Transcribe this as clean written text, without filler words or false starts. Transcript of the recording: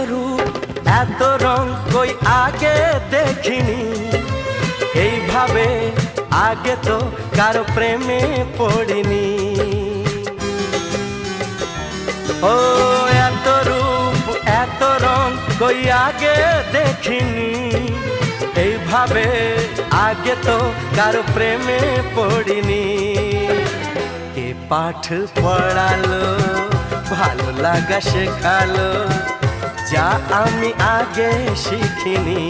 রূপ এত রং কই আগে দেখিনি, এইভাবে আগে তো কারো প্রেমে পড়িনি। ও এত রূপ এত রং কই আগে দেখিনি, এইভাবে আগে তো কারো প্রেমে পড়িনি। কে পাঠ পড়ালো ভালো লাগা শেখালো, যা আমি আগে শিখিনি।